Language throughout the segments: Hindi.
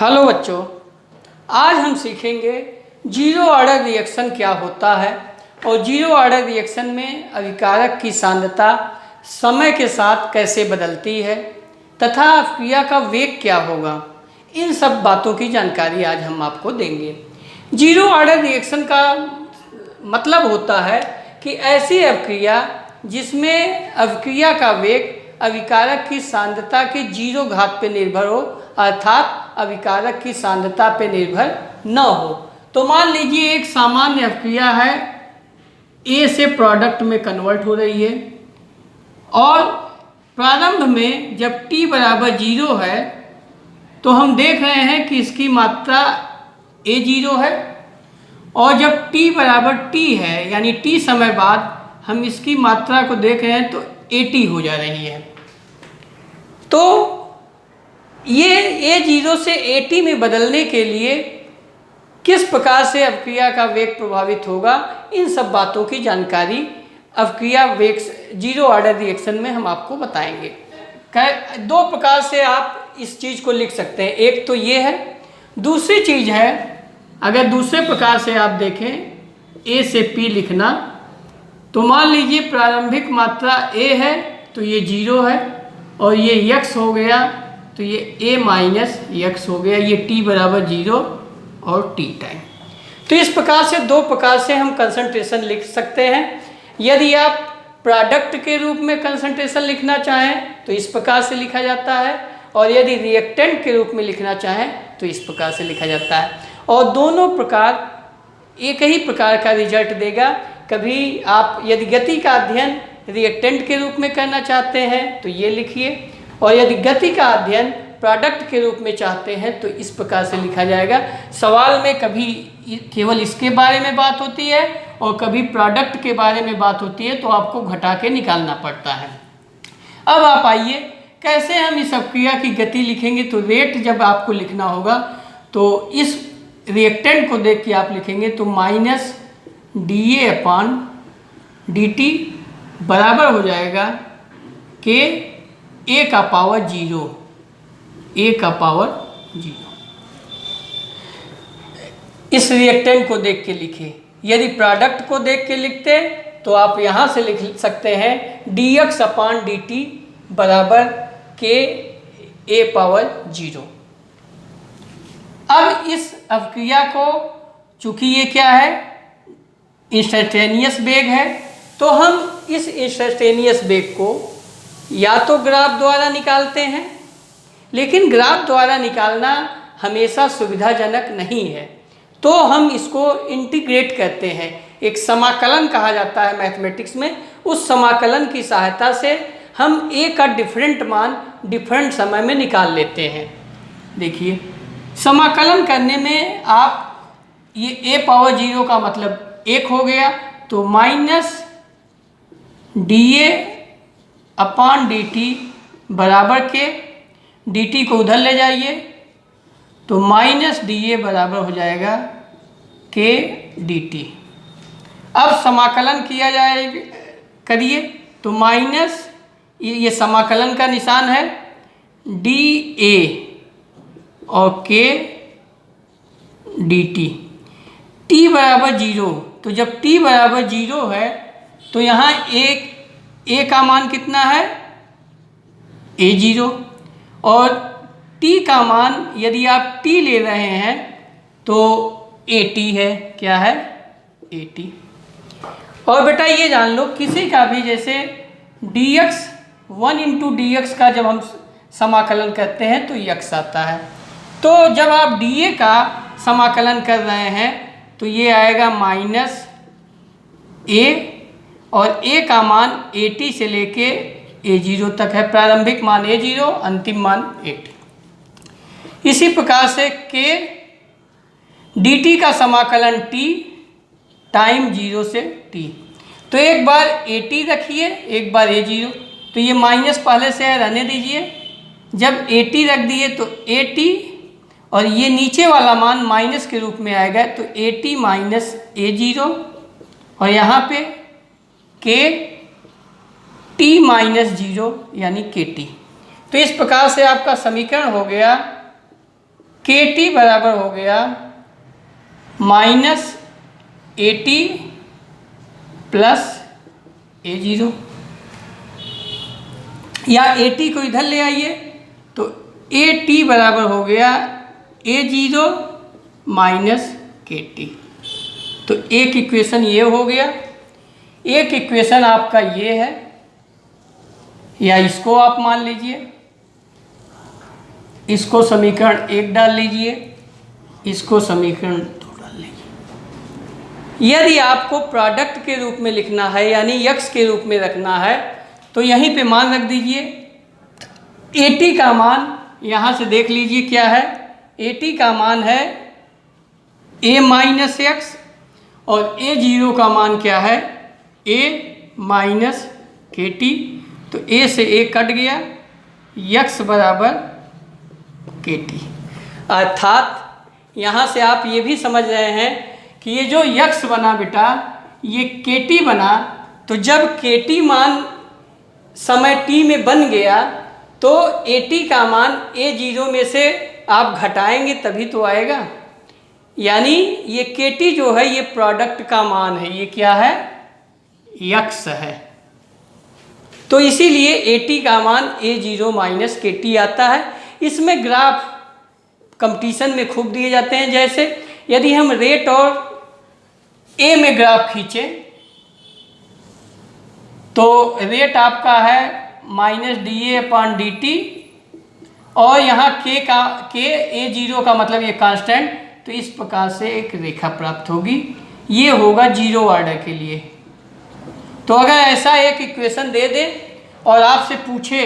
हेलो बच्चों, आज हम सीखेंगे जीरो ऑर्डर रिएक्शन क्या होता है और जीरो ऑर्डर रिएक्शन में अभिकारक की सांद्रता समय के साथ कैसे बदलती है तथा अभिक्रिया का वेग क्या होगा। इन सब बातों की जानकारी आज हम आपको देंगे। जीरो ऑर्डर रिएक्शन का मतलब होता है कि ऐसी अभिक्रिया जिसमें अभिक्रिया का वेग अभिकारक की सांद्रता के जीरो घात पे निर्भर हो, अर्थात अभिकारक की सांद्रता पे निर्भर न हो। तो मान लीजिए एक सामान्य अभिक्रिया है, ए से प्रोडक्ट में कन्वर्ट हो रही है और प्रारंभ में जब t बराबर जीरो है तो हम देख रहे हैं कि इसकी मात्रा a0 है और जब t बराबर t है यानी t समय बाद हम इसकी मात्रा को देख रहे हैं तो AT हो जा रही है। तो ये A0 से AT में बदलने के लिए किस प्रकार से अभिक्रिया का वेग प्रभावित होगा, इन सब बातों की जानकारी अभिक्रिया वेग जीरो ऑर्डर रिएक्शन में हम आपको बताएंगे। दो प्रकार से आप इस चीज़ को लिख सकते हैं, एक तो ये है, दूसरी चीज़ है अगर दूसरे प्रकार से आप देखें A से P लिखना, तो मान लीजिए प्रारंभिक मात्रा A है तो ये जीरो है और ये x हो गया तो ये A माइनस x हो गया, ये t बराबर जीरो और t टाइम। तो इस प्रकार से दो प्रकार से हम कंसंट्रेशन लिख सकते हैं। यदि आप प्रोडक्ट के रूप में कंसंट्रेशन लिखना चाहें तो इस प्रकार से लिखा जाता है और यदि रिएक्टेंट के रूप में लिखना चाहें तो इस प्रकार से लिखा जाता है और दोनों प्रकार एक ही प्रकार का रिजल्ट देगा। कभी आप यदि गति का अध्ययन रिएक्टेंट के रूप में करना चाहते हैं तो ये लिखिए और यदि गति का अध्ययन प्रोडक्ट के रूप में चाहते हैं तो इस प्रकार से लिखा जाएगा। सवाल में कभी केवल इसके बारे में बात होती है और कभी प्रोडक्ट के बारे में बात होती है, तो आपको घटा के निकालना पड़ता है। अब आप आइए कैसे हम इस अभिक्रिया की गति लिखेंगे। तो रेट जब आपको लिखना होगा तो इस रिएक्टेंट को देख के आप लिखेंगे तो माइनस dA अपान dt बराबर हो जाएगा कि A का पावर जीरो, A का पावर जीरो। इस रिएक्टेंट को देख के लिखे। यदि प्रोडक्ट को देख के लिखते तो आप यहाँ से लिख सकते हैं dx अपान dt बराबर के A पावर जीरो। अब इस अभिक्रिया को, चूंकि ये क्या है, इंस्टैंटेनियस वेग है, तो हम इस इंस्टैंटेनियस वेग को या तो ग्राफ द्वारा निकालते हैं, लेकिन ग्राफ द्वारा निकालना हमेशा सुविधाजनक नहीं है, तो हम इसको इंटीग्रेट करते हैं। एक समाकलन कहा जाता है मैथमेटिक्स में, उस समाकलन की सहायता से हम A का डिफरेंट मान डिफरेंट समय में निकाल लेते हैं। देखिए समाकलन करने में आप ये A पावर जीरो का मतलब 1 हो गया तो माइनस dA अपान dt बराबर के, dt को उधर ले जाइए तो माइनस dA बराबर हो जाएगा के dt। अब समाकलन किया जाएगा, करिए तो माइनस ये समाकलन का निशान है dA और के dt, t बराबर जीरो। तो जब t बराबर जीरो है तो यहाँ a का मान कितना है, a0, और t का मान यदि आप t ले रहे हैं तो at है, क्या है, at। और बेटा ये जान लो किसी का भी जैसे dx 1 इंटू dx का जब हम समाकलन करते हैं तो x आता है, तो जब आप dA का समाकलन कर रहे हैं तो ये आएगा माइनस a और a का मान AT से लेके A0 तक है, प्रारंभिक मान A0, अंतिम मान AT। इसी प्रकार से K dt का समाकलन t टाइम 0 से t, तो एक बार AT रखिए एक बार A0, तो ये माइनस पहले से है, रहने दीजिए। जब AT रख दिए तो AT और ये नीचे वाला मान माइनस के रूप में आएगा तो AT माइनस A0 और यहाँ पे के t माइनस जीरो यानी के टी। तो इस प्रकार से आपका समीकरण हो गया के टी बराबर हो गया minus A T plus A zero, या ए टी को इधर ले आइए तो ए टी बराबर हो गया a zero minus k T. तो एक इक्वेशन ये हो गया, एक इक्वेशन आपका ये है, या इसको आप मान लीजिए, इसको समीकरण 1 डाल लीजिए, इसको समीकरण 2 डाल लीजिए। यदि आपको प्रोडक्ट के रूप में लिखना है यानी यक्स के रूप में रखना है तो यहीं पे मान रख दीजिए। ए टी का मान यहाँ से देख लीजिए क्या है, ए टी का मान है ए माइनस एक्स और ए जीरो का मान क्या है, ए माइनस के टी। तो ए से ए कट गया, यक्स बराबर के टी। अर्थात यहाँ से आप ये भी समझ रहे हैं कि ये जो यक्स बना बेटा, ये के टी बना, तो जब के टी मान समय टी में बन गया तो ए टी का मान ए जीरो में से आप घटाएंगे तभी तो आएगा। यानी ये के टी जो है ये प्रोडक्ट का मान है, ये क्या है, यक्स है। तो इसीलिए ए टी का मान ए जीरो माइनस के टी आता है। इसमें ग्राफ कंपटीशन में खूब दिए जाते हैं। जैसे यदि हम रेट और ए में ग्राफ खींचें तो रेट आपका है minus D A upon D T, और यहाँ के ए जीरो का मतलब ये कांस्टेंट। तो इस प्रकार से एक रेखा प्राप्त होगी, ये होगा जीरो ऑर्डर के लिए। तो अगर ऐसा एक इक्वेशन दे दे और आपसे पूछे,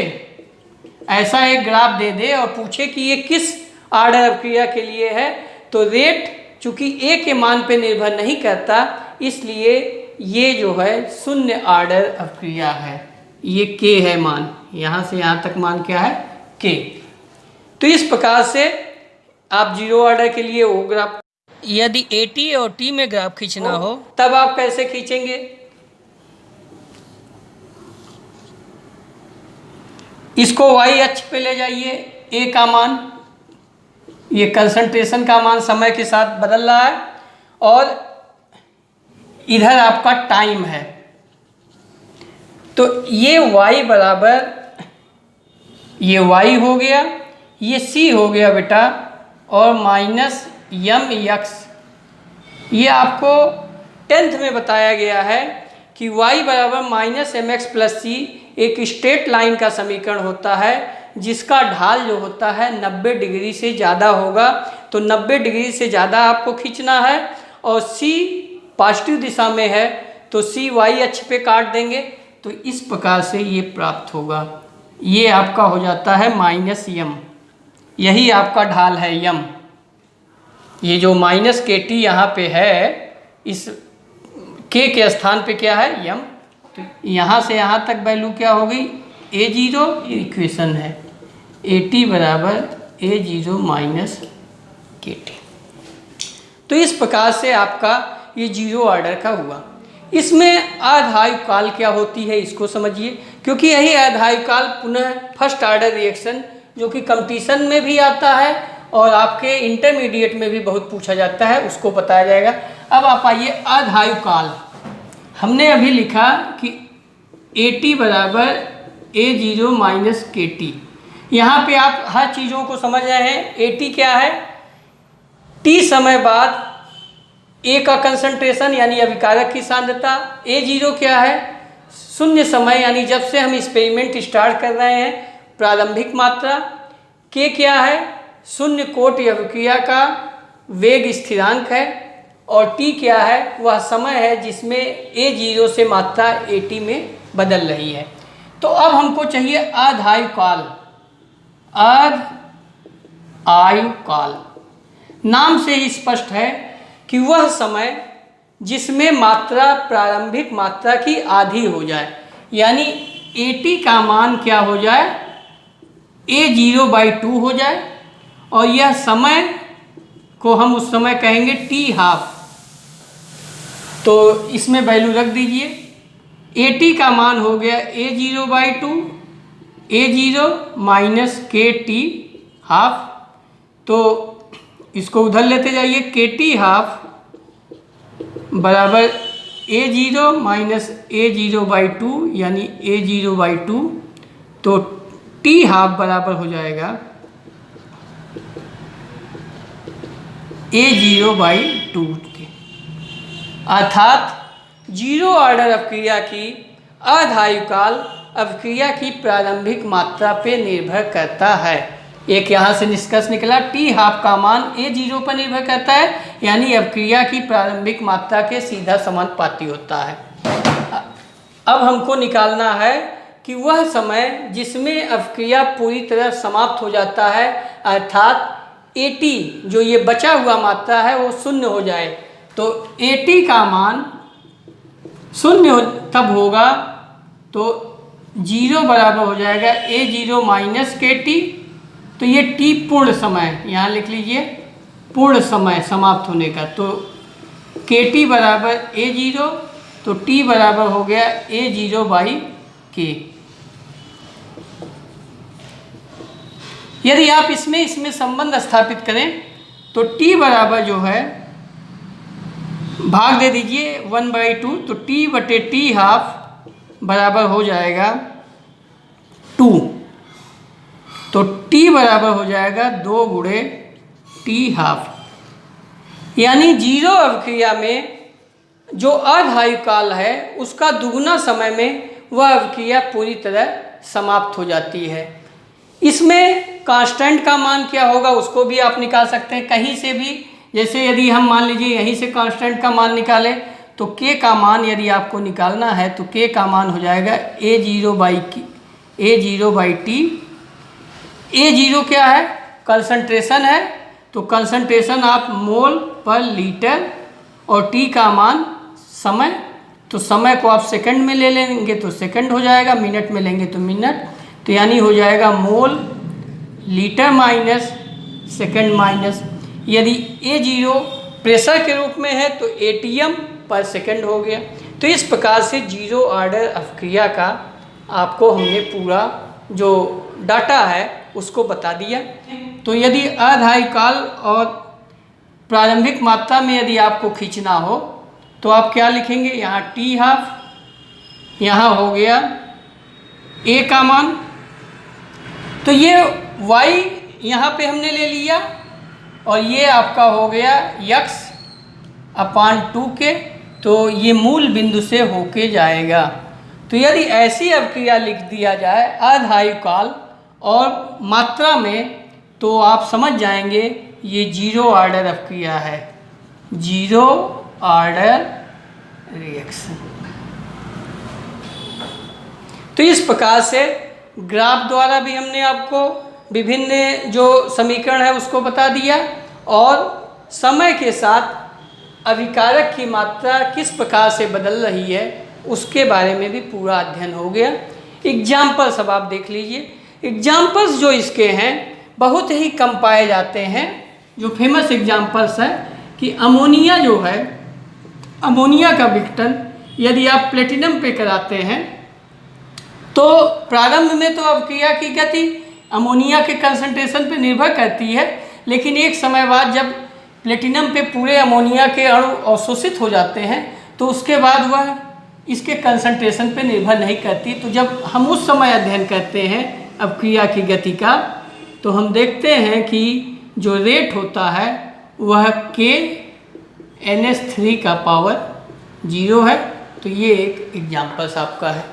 ऐसा एक ग्राफ दे दे और पूछे कि ये किस ऑर्डर अवक्रिया के लिए है, तो रेट चूंकि ए के मान पे निर्भर नहीं करता, इसलिए ये जो है शून्य ऑर्डर अवक्रिया है। ये के है मान, यहाँ से यहाँ तक मान क्या है, के। तो इस प्रकार से आप जीरो ऑर्डर के लिए वो ग्राफ, यदि ए टी और टी में ग्राफ खींचना हो तब आप कैसे खींचेंगे, इसको वाई अक्ष पे ले जाइए, ए का मान, ये कंसंट्रेशन का मान समय के साथ बदल रहा है, और इधर आपका टाइम है। तो ये y बराबर, ये y हो गया, ये c हो गया बेटा, और माइनस यम यक्स। ये आपको 10th में बताया गया है कि y बराबर माइनस एम एक्स प्लस सी एक स्ट्रेट लाइन का समीकरण होता है जिसका ढाल जो होता है 90 डिग्री से ज़्यादा होगा। तो 90 डिग्री से ज़्यादा आपको खींचना है, और c पॉजिटिव दिशा में है तो c y अक्ष पे काट देंगे। तो इस प्रकार से ये प्राप्त होगा। ये आपका हो जाता है माइनस यम, यही आपका ढाल है यम। ये जो माइनस के टी यहाँ पे है, इस के स्थान पे क्या है, यम। तो यहाँ से यहाँ तक वैल्यू क्या हो गई, ए जीरो, इक्वेशन है ए टी बराबर ए जीरो माइनस के टी। तो इस प्रकार से आपका ये जीरो ऑर्डर का हुआ। इसमें आधायु काल क्या होती है इसको समझिए, क्योंकि यही आधायु काल पुनः फर्स्ट ऑर्डर रिएक्शन जो कि कंपटीशन में भी आता है और आपके इंटरमीडिएट में भी बहुत पूछा जाता है, उसको बताया जाएगा। अब आप आइए आधायु काल। हमने अभी लिखा कि ए टी बराबर ए जीरो माइनस के टी। यहाँ पे आप हर चीज़ों को समझ रहे हैं। ए टी क्या है, टी समय बाद ए का कंसंट्रेशन यानी अभिकारक की सांद्रता। ए जीरो क्या है, शून्य समय यानी जब से हम एक्सपेरिमेंट स्टार्ट कर रहे हैं प्रारंभिक मात्रा। के क्या है, शून्य कोट अभिक्रिया का वेग स्थिरांक है। और टी क्या है, वह समय है जिसमें ए जीरो से मात्रा ए टी में बदल रही है। तो अब हमको चाहिए आधायु काल। आधायु काल नाम से ही स्पष्ट है कि वह समय जिसमें मात्रा प्रारंभिक मात्रा की आधी हो जाए, यानी ए टी का मान क्या हो जाए, ए जीरो बाई 2 हो जाए, और यह समय को हम उस समय कहेंगे टी हाफ। तो इसमें वैल्यू रख दीजिए। ए टी का मान हो गया a zero by 2, a zero minus k t half. तो इसको उधर लेते जाइए, KT हाफ बराबर A0 माइनस A0/2 यानी A0/2, तो T हाफ बराबर हो जाएगा A0/2 के। अर्थात जीरो ऑर्डर अपक्रिया की अर्धायुकाल अपक्रिया की प्रारंभिक मात्रा पे निर्भर करता है। एक यहाँ से निष्कर्ष निकला, T हाफ का मान A0 पर निर्भर करता है, यानी अपक्रिया की प्रारंभिक मात्रा के सीधा समानुपाती होता है। अब हमको निकालना है कि वह समय जिसमें अपक्रिया पूरी तरह समाप्त हो जाता है, अर्थात AT जो ये बचा हुआ मात्रा है वो शून्य हो जाए। तो AT का मान शून्य तब होगा तो 0 बराबर हो जाएगा A0 माइनस KT। तो ये T पूर्ण समय, यहाँ लिख लीजिए पूर्ण समय समाप्त होने का, तो KT बराबर A0, तो T बराबर हो गया A0/K। यदि आप इसमें संबंध स्थापित करें तो T बराबर जो है भाग दे दीजिए 1/2, तो T/T हाफ बराबर हो जाएगा 2, तो T बराबर हो जाएगा 2 गुणे T हाफ। यानी जीरो अवक्रिया में जो अर्धायुकाल है उसका दुगुना समय में वह अवक्रिया पूरी तरह समाप्त हो जाती है। इसमें कांस्टेंट का मान क्या होगा उसको भी आप निकाल सकते हैं कहीं से भी। जैसे यदि हम मान लीजिए यहीं से कांस्टेंट का मान निकालें तो K का मान यदि आपको निकालना है तो K का मान हो जाएगा A0/T। A0 क्या है? कंसंट्रेशन है, तो कंसंट्रेशन आप मोल पर लीटर, और T का मान समय, तो समय को आप सेकंड में ले लेंगे तो सेकंड हो जाएगा, मिनट में लेंगे तो मिनट, तो यानी हो जाएगा mole litre minus second minus. यदि A0 प्रेशर के रूप में है तो ATM पर सेकंड हो गया। तो इस प्रकार से जीरो ऑर्डर अपक्रिया का आपको हमने पूरा जो डाटा है उसको बता दिया। तो यदि अर्धायुकाल और प्रारंभिक मात्रा में यदि आपको खींचना हो तो आप क्या लिखेंगे? यहाँ T हाफ, यहाँ हो गया A का मान, तो ये Y यहाँ पे हमने ले लिया, और ये आपका हो गया x/2 के, तो ये मूल बिंदु से होके जाएगा। तो यदि ऐसी अपक्रिया लिख दिया जाए अर्धायुकाल और मात्रा में तो आप समझ जाएंगे ये जीरो ऑर्डर अपक्रिया है, जीरो ऑर्डर रिएक्शन। तो इस प्रकार से ग्राफ द्वारा भी हमने आपको विभिन्न जो समीकरण है उसको बता दिया, और समय के साथ अभिकारक की मात्रा किस प्रकार से बदल रही है उसके बारे में भी पूरा अध्ययन हो गया। एग्जाम्पल्स अब आप देख लीजिए। एग्जाम्पल्स जो इसके हैं बहुत ही कम पाए जाते हैं। जो फेमस एग्जाम्पल्स है कि अमोनिया जो है, अमोनिया का विघटन यदि आप प्लेटिनम पे कराते हैं तो प्रारंभ में तो अपक्रिया की गति अमोनिया के कंसंट्रेशन पे निर्भर करती है, लेकिन एक समय बाद जब प्लेटिनम पे पूरे अमोनिया के अणु अवशोषित हो जाते हैं तो उसके बाद वह इसके कंसंट्रेशन पे निर्भर नहीं करती। तो जब हम उस समय अध्ययन करते हैं अपक्रिया की गति का तो हम देखते हैं कि जो रेट होता है वह KNH3 का पावर 0 है। तो ये एक एग्जाम्पल्स आपका है।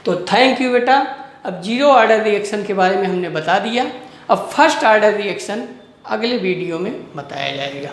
तो थैंक यू बेटा। अब जीरो ऑर्डर रिएक्शन के बारे में हमने बता दिया। अब फर्स्ट ऑर्डर रिएक्शन अगले वीडियो में बताया जाएगा।